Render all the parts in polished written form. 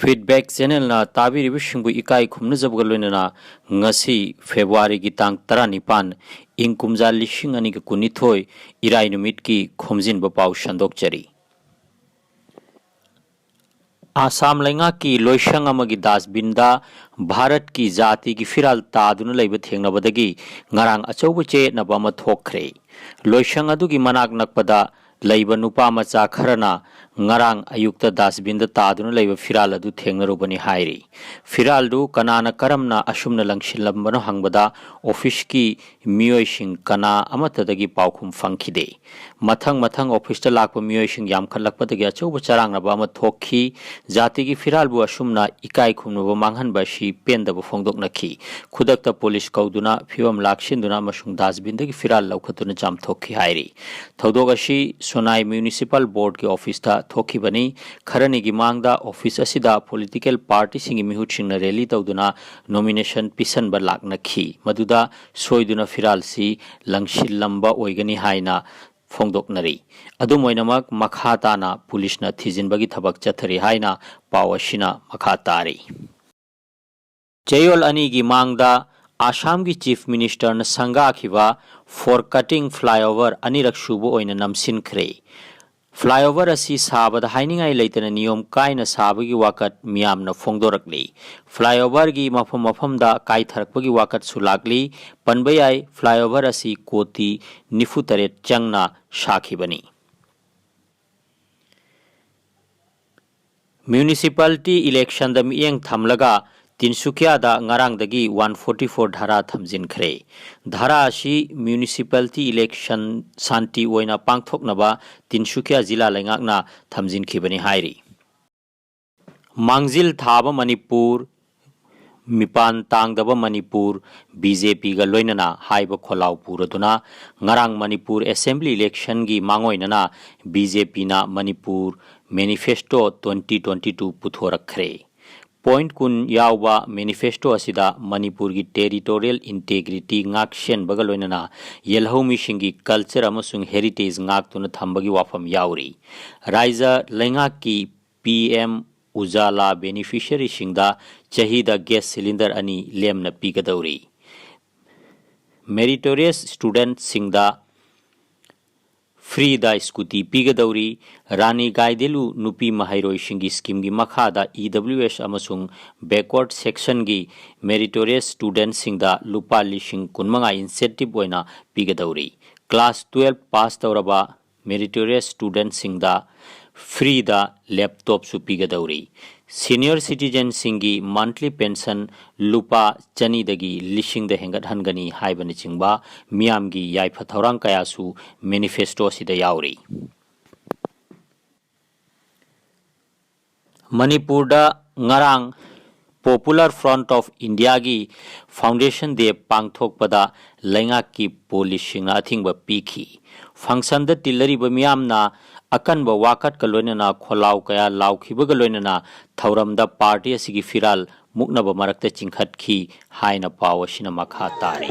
Feedback channel ना ताबीरिबिशिंगबु इकाई खुमनजबगा लोइनना ngasi February की तांग 19 इंग कुमजा लिशिंग अनि कुनिथोय इराई numit की khomjinba पाउ संदोकचरी आसाम लेंगा की लोइशंग अमगी दासबिंदा भारत की जाति की फिराल तादुन लेब थेंगनबदगी ngarang achoubu चे नबम थोखरे लोइशंग अदुगी मनाक नकपदा लैब नुपा मचा Kharna ngarang ayukta dasbinda taduna leiba firal adu thengnaruba ni hairi firal du kanana karamna asumna langshilambano hangbada office ki miyoising kana amatadagi paukhum fangkhide mathang office ta lakpa miyoising yamkhalakpadagi achouba charangnaba ama thokhi jati gi firal bu asumna ikai khumnuba manghanba shi pendaba phongdoknakhi khudakta police kauduna phiwam lakshinduna amasung dasbinda gi firal laukhatuna jamthokhi hairi thodoga shi sonai municipal board ki office ta थोखिबनी खरनी की मांगदा office असिदा political party सिंगी मिहुत सिंगना rally तौदुना nomination पिसन ब लाकनखी मदुदा सोइदुना फिरालसी लंगशिलंबा ओइगनी हाइना फोंदोकनरी अदुमोइनमक मखाताना पुलिसना थिजिनबगी थबक चथरी हाइना पावशिना मखातारी चयोल अनि की मांगदा आसाम की चीफ मिनिस्टर न संगाखिबा फॉर कटिंग फ्लाईओवर अनिरक सुबो ओइना नमसिनख्रे फ्लाईओवर असी साबद हाइनिंगाई लेतन नियम कायना साबगी वाकत मियामना फोंदोरकली फ्लाईओवर की मफम दा काई थरकपगी वाकत सुलाकली पनबयाई फ्लाईओवर असी कोटी निफुतरेट चंगना शाखिबनी म्युनिसिपलिटी इलेक्शन द मियंग थमलगा तिनसुकिया दा ngarang dagi 144 dhara thamjinkhre dhara asi municipality election santi oina pangthoknaba Tinsukia जिला लेंगाकना thamjinkhibani hairi mangjil thaba manipur मिपान तांगदबा मणिपुर बीजेपी गा लोइनना हाइब खोलाव पुरदुना ngarang मणिपुर असेंबली इलेक्शन की मांगोइनना बीजेपी ना मणिपुर मैनिफेस्टो 2022 पुथोरखरे पॉइंट कुन यावबा मैनिफेस्टो असिदा मणिपुर की territorial integrity ngaksen baga loinana yelhomi singi culture amasung heritage ngak tuna thambagi wafam yauri raija lenga ki pm ujala beneficiary singda chahida gas cylinder ani lemna pigadauri meritorious student singda free दा scooty पीगदौरी रानी गाइदेलु नुपी महाइरोई सिंगी scheme की मखादा EWS अमसुंग बैकवर्ड सेक्शन की मेरिटोरियस स्टूडेंट सिंगदा लुपा लिसिंग कुनमंगा इंसेंटिव ओइना पीगदौरी क्लास 12 पास तौरबा मेरिटोरियस स्टूडेंट सिंगदा फ्री दा लैपटॉप सु पीगदौरी सीनियर सिटीजन सिंगी मंथली पेंशन लुपा चनी दगी लिसिंग द हेंगत हनगनी हाइबनि चिंगबा मियामगी याइफा थौरांग कयासु मैनिफेस्टो सिदा याउरी मणिपुर दा ngarang popular front of India की फाउंडेशन दे पांगथोकपदा लेंगा की पोलिसिंग अथिंग पीखी फंक्शन द टिलरी बमियामना अकन ब वाकत का लोइनना खोलाव कया लाउखिबग लोइनना थौरम द पार्टी असिगी फिराल मुकनब मरकते चिंखत खी हाइना पावशिना मखा तारी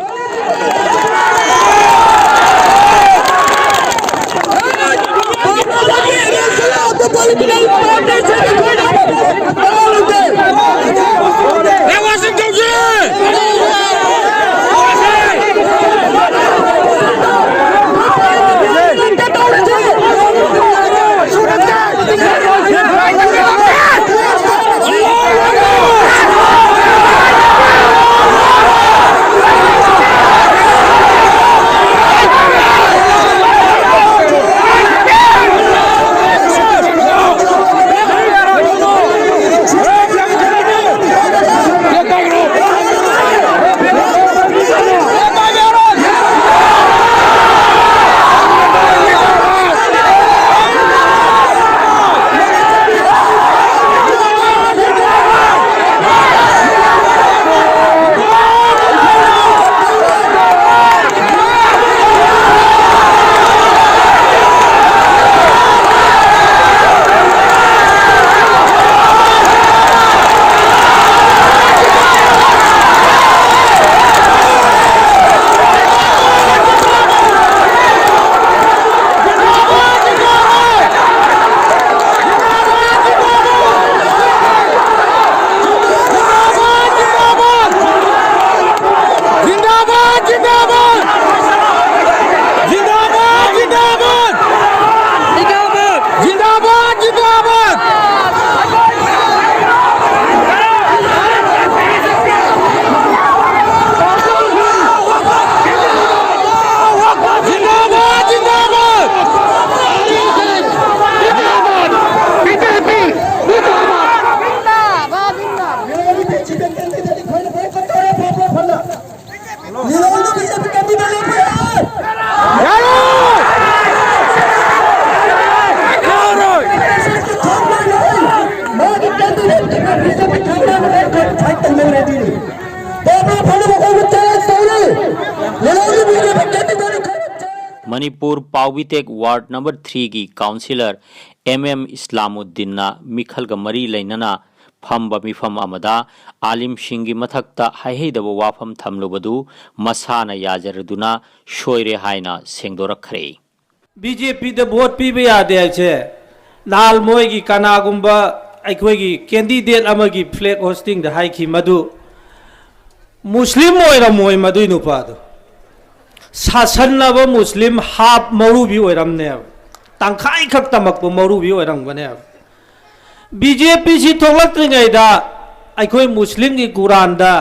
मणिपुर पावितेक वार्ड नंबर 3 की काउंसिलर MM इस्लामुद्दीन मिखल मरी लेना फंब मिफम अमदा आलिम सिंगी मथक्ता हाइहेदब वाफम थमलुबदु मसाना याजरदुना शोयरे हाइना सेंगदोरखरे बीजेपी द वोट पीबे यादे छे नाल मोयगी कनागुंबा अखोयगी कैंडिडेट अमगी फ्लैग होस्टिंग द हाइखी मधु मुस्लिम ओइरमोय मधुइ नुपादो सासन्नब मुस्लिम हाफ मरुबी ओइरमने तंखाई खक तमक मरुबी ओइरमगने बीजेपी सी थोलक्त्रिङैदा अखोय मुस्लिम की कुरान दा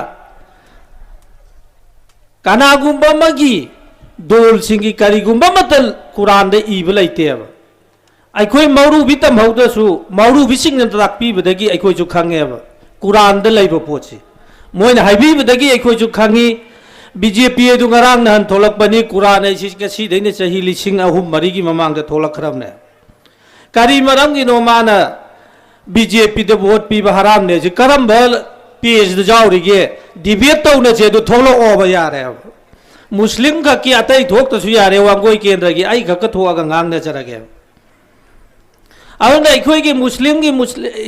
कनागुंबा मगी दोल सिंगी करीगुंबा मतल कुरान दे इब लैतेब अखोय मरुबी तमहौदसु मरुबी सिंगन ताकपीबदगी अखोयसु खंगेब कुरान दा लैब पोछि मोयना हाइबीबदगी अखोयसु खंगी बीजेपी अदु ngaraang नहन थोलकपनी कुरान ऐसी कसी दैने चही लिसिंग अहुम मरी की ममांग दा थोलकखरबने करी मरम की नोमाना बीजेपी द वोट पीबा हराम ने जे करम पेज द जाउरिगे डिबेट तौने जे दु थोलो ओबा यारे मुस्लिम का की अतई थोक तसु यारे वांगोय केंद्र की आई खक थोगा ngang चरगे अवंगा इखोय की मुस्लिम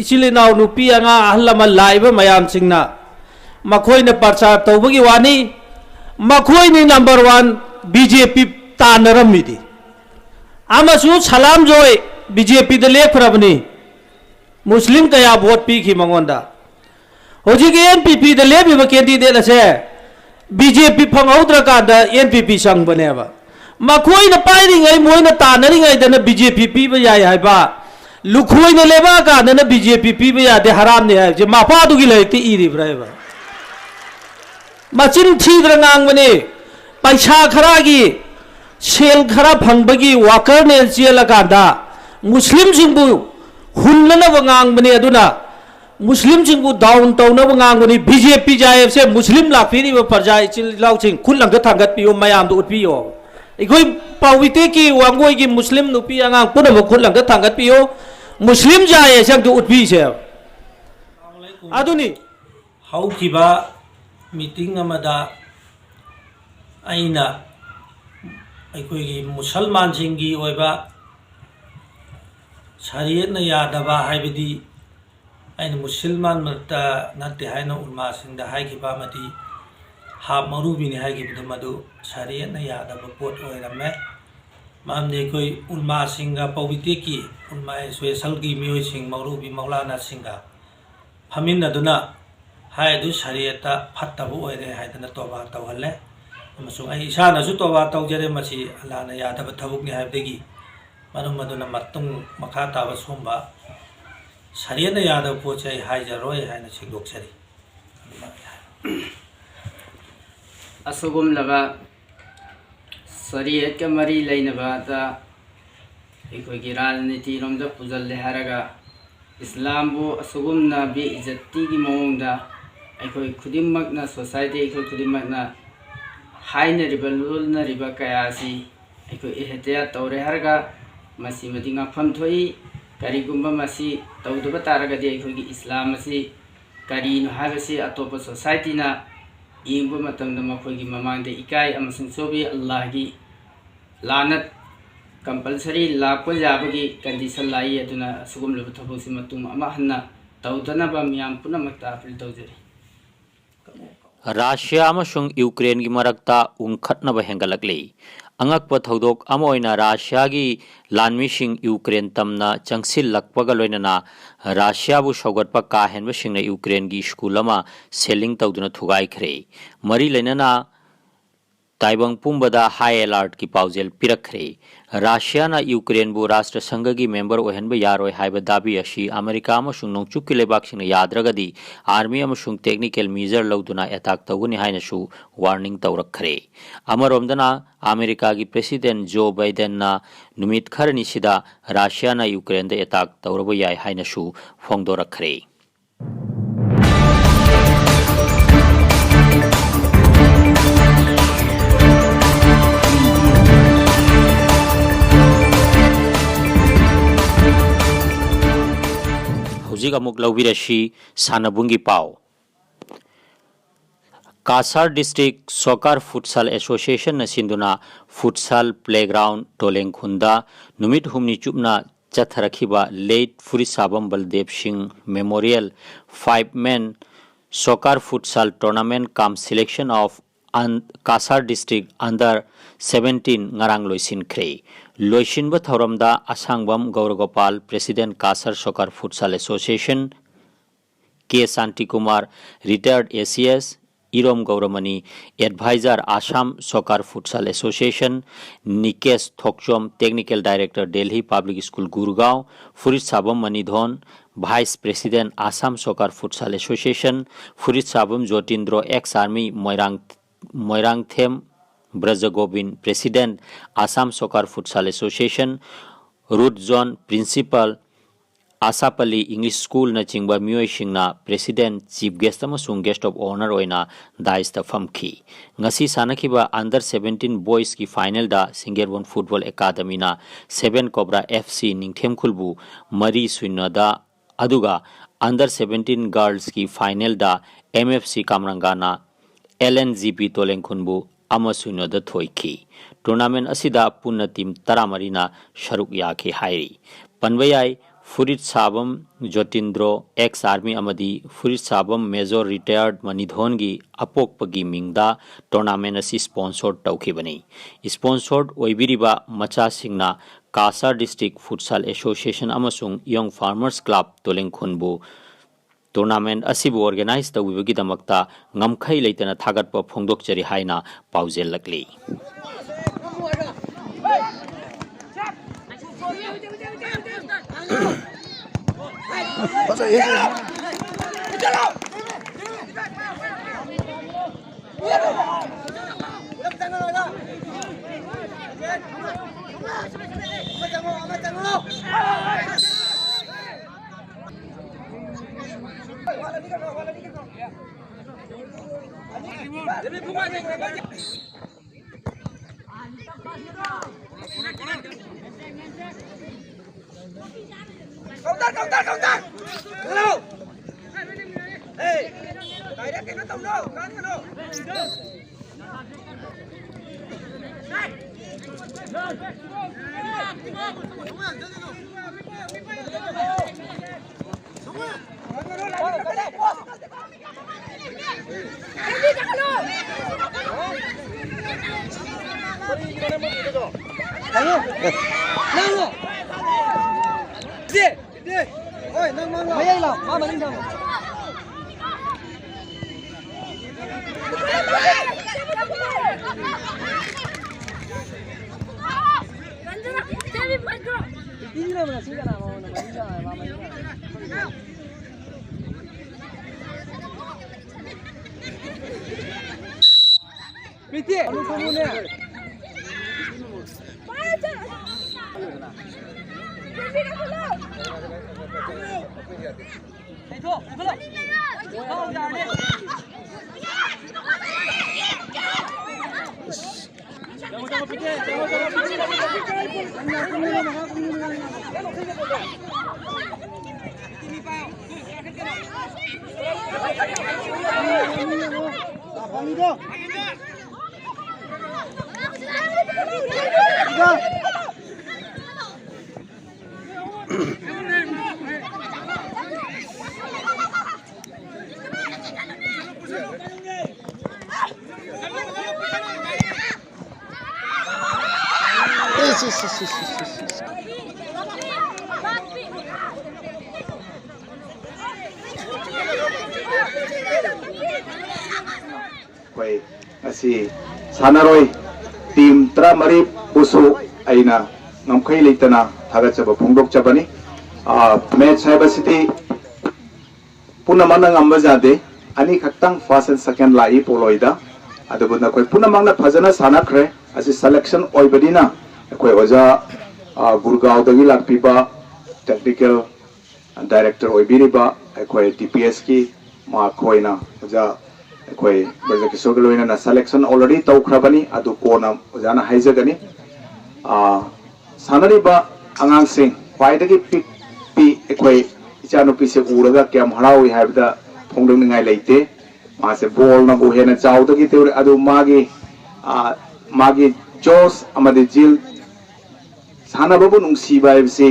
इसिलिनाव नुपी अंगा अहलमा लाइबा मयाम सिंगना मखोय ने प्रचार तौबगी वानी मखोय नि नंबर 1 बीजेपी तानरमिदी आमसु सलाम जोय बीजेपी द लेखरबनी मुस्लिम कया वोट पी की मंगोंदा होजिगे एनपीपी द लेबिबा कैंडिडेट असे बीजेपी फंगौद्र कादा एनपीपी संगबनेबा मखोय न पाइरिङै मोयन तानरिङै दन बीजेपी पीबा याय हाइबा लुखोय न लेबा कादा न बीजेपी पीबा यादे हराम ने जे माफादुगी लैते इरिब्रायबा मचिन थीद्र ngangbane पैसा खरागी सेल खरा फंगबगी वाकर ने चेलकादा मुस्लिम सिंबु हुन्ननब ngangbane अदुना मुस्लिम सिंबु डाउन तौनब ngangbane बीजेपी जाय से मुस्लिम लाफिरिबा प्रजा इचिल लाउचिंग खुलंग थांगत पियो मयाम दो उठपियो इखोय पाविते की वांगोय की मुस्लिम नुपी आंगां पुनब खुलंग थांगत पियो मुस्लिम जाय संग दो उठपि से अदुनी हौखिबा मीटिंग अमदा आइना अखोयगी मुसलमान सिंगी ओइबा शरीयत न यादबा हाइबदी आइन मुसलमान मरता नते हाइना उलमा सिंदा हाइखिबा मदी हा मरुबिनि हाइखिबद मदु शरीयत न यादबा पोट ओइरमे मामदे कोई उलमा सिंगा पविते की उलमा स्पेशल की मियोय सिंग मरुबी मौलाना सिंगा फमिन अदुना हाय दु शरीयत फत्तबु ओइरे हायदना तोबा तौहल्ले अमसुंग आई इसानसु तोबा तौजरे मसी अल्लाहना यादब थबुकनि हायबदगी मरुम मदुना मतुंग मखा ताबा सोमबा शरीयत यादब पोचै हायजरोय हायना सिंगदोक्सरी असुगुम लगा शरीयत के मरी लेनबा ता इखोगी राजनीति रोमदा पुजल्ले हारगा इस्लाम बु असुगुम ना बि इज्जती की मौंगदा अखोई खुदिमकना सोसाइटी अखोई खुदिमकना हाइना रिबा लुलना रिबा कयासी अखोई एहतियात तौरे हरगा मसी मदिंगा फम थोई करीगुंबा मसी तौदबा तारगदि अखोई इस्लाम मसी करीनो हाबसी अतोप सोसाइटी ना इंगबा मतमदा मखोई ममांगदे इकाय अमसुंग सोबि अल्लाह की लानत कंपलसरी लाको जाबगी कंडीशन लाई अदुना सुगुम लब थबोसी मतुम अमा हन्ना तौदनबा मियाम पुनमक्ता अपील तौजरी राशिया अमसुंग यूक्रेन की मरक्ता उंखटनब हेंगलकले अंगकप थौदोक अमा ओइना राशिया की लानमिसिंग यूक्रेन तमना चंगसिललकपगा लोइनना राशियाबु सौगटपा काहेनबसिंगना यूक्रेन की स्कूल अमा सेलिंग तौदुना थुगाइखरे मरी लेनना ताइबंग पुंबदा हाई अलर्ट की पाउजेल पिरखरे राशिया ना यूक्रेन बु राष्ट्र संघ की मेंबर ओहनब यारोय हाइब दाबी अशी अमेरिका अमसुंग नोंगचुक की लेबाकसिंग याद्रगदी आर्मी अमसुंग टेक्निकल मेजर लौदुना अटैक तौगनि हाइनसु वार्निंग तौरखरे अमरोमदना अमेरिका की प्रेसिडेंट जो बाइडेन ना नुमित खरनि सिदा राशिया ना यूक्रेन दे अटैक तौरब याय हाइनसु फोंदोरखरे हौजिक अमुक लौबिरसी सानबुंगी पाव Kasar District Soccer Futsal Association na sinduna Futsal Playground Tolengkhunda numit humni chupna chatharakhiba late Furisabam Baldev Singh Memorial 5-man Soccer Futsal Tournament cum selection of Kasar District under 17 ngarang loisin kre loisinba thoramda Asangbam Gauragopal President Kasar Soccer Futsal Association K. Santi Kumar retired ACS Irom Gauramani Advisor Assam Soccer Futsal Association Nikesh Thokchom Technical Director Delhi Public School Gurgaon Furit Sabam Manidhon Vice President Assam Soccer Futsal Association Furit Sabam Jotindro ex-army Moirang Them Brajagobin President Assam Soccer Futsal Association Root Zone Principal Asapali English School na chingba miyoi singna President Chief Guest amasung Guest of Honor oina daista famki ngasi sanakiba under 17 boys ki final da Singerwon Football Academy na 7 Cobra FC Ningthem Khulbu Mari Suina da aduga under 17 girls ki final da MFC Kamrangana LNGP Tolengkhunbu amasuino da thoiki tournament asida punna team 13 na sharuk yaki hairi panbayai Furit Sabam Jotindro ex-army amadi Furit Sabam Major retired Manidhongi apokpagi mingda tournament asi sponsored taukhibani sponsored oibiriba macha singna Kasar District Futsal Association amasung Young Farmers Club Tolengkhunbu tournament asibu organize tawibagi damakta ngamkhai leitana thagatpa phongdokchari haina paujel lakli Counter! Hello! Hey! Kaya ka na tao no! Kano? Asi sanaroi team Tramari Busu aina ngamkhai leitana thagachaba phongdok chabani match haibasiti punamana ngamba jade ani khaktang first and second lai poloida adubuna koi punamangna phajana sanakhre asi selection oibadina koi oja Gurgaon dagi lakpiba technical director oibiriba koi TPS ki ma koina oja koi baza kisogaloina na selection already taukrabani adu kona ojana haijagani sanari ba angang sing kwaidagi pi koi ichanu pi se uraga kyam harawi habda phongdong ngai leite मासे ball ना बुहे ना चाव तो की तेरे अदु मागी जोस अमदे जिल साना बाबू नुंसी बाय से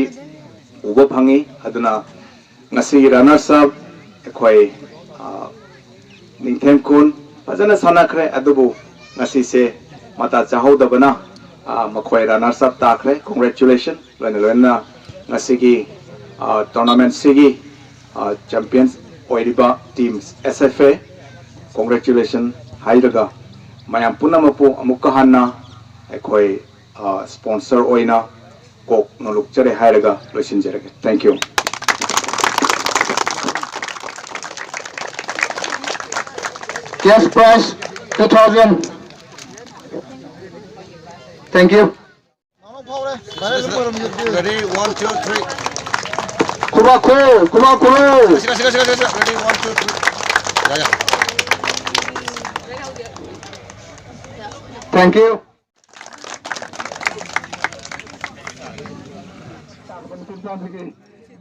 उबो fungi अदुना ngasi runners up ekhoi ningthem kun fazana sana khre adubu ngasi se mata chahau da bana makhoi runners up ta khre congratulations lena ngasi gi tournament sigi champions oiriba teams SFA congratulations hairaga mayam punamapu amukka hanna ekhoi sponsor oina kok noluk chare hairaga loisinjerage thank you. Yes, prize 2000. Thank you. Ready, 1, 2, 3. Kumako. Ready, 1, 2, 3. Yeah. Thank you.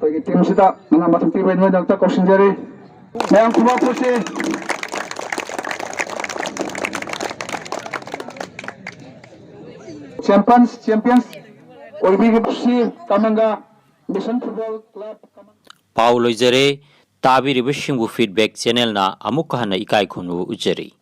Bagi tim kita menambah tim ini Dr. Kosinjari. Yang kumako si champions OIBC Kamanga Mission Football Club Paulo Izere Tabiri Bishimbu Feedback Channel na Amukahana Ikai Kunu Ujeri